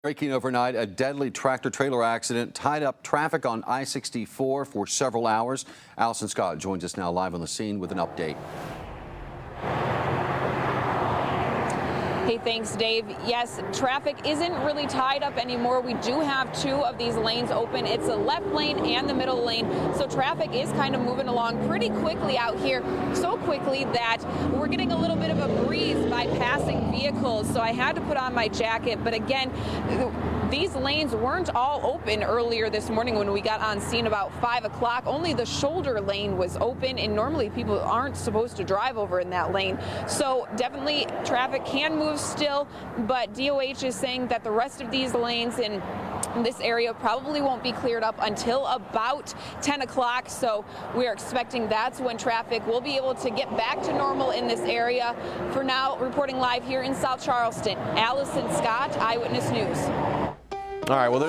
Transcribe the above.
Breaking overnight, a deadly tractor-trailer accident tied up traffic on I-64 for several hours. Allison Scott joins us now live on the scene with an update. Hey, thanks, Dave. Yes, traffic isn't really tied up anymore. We do have two of these lanes open. It's the left lane and the middle lane. So traffic is kind of moving along pretty quickly out here. So quickly that we're getting a little bit of a breeze by passing vehicles. So I had to put on my jacket. But again, these lanes weren't all open earlier this morning when we got on scene about 5 o'clock. Only the shoulder lane was open, and normally people aren't supposed to drive over in that lane. So definitely traffic can move still, but DOH is saying that the rest of these lanes in this area probably won't be cleared up until about 10 o'clock. So we're expecting that's when traffic will be able to get back to normal in this area. For now, reporting live here in South Charleston, Allison Scott, Eyewitness News. All right, well, there's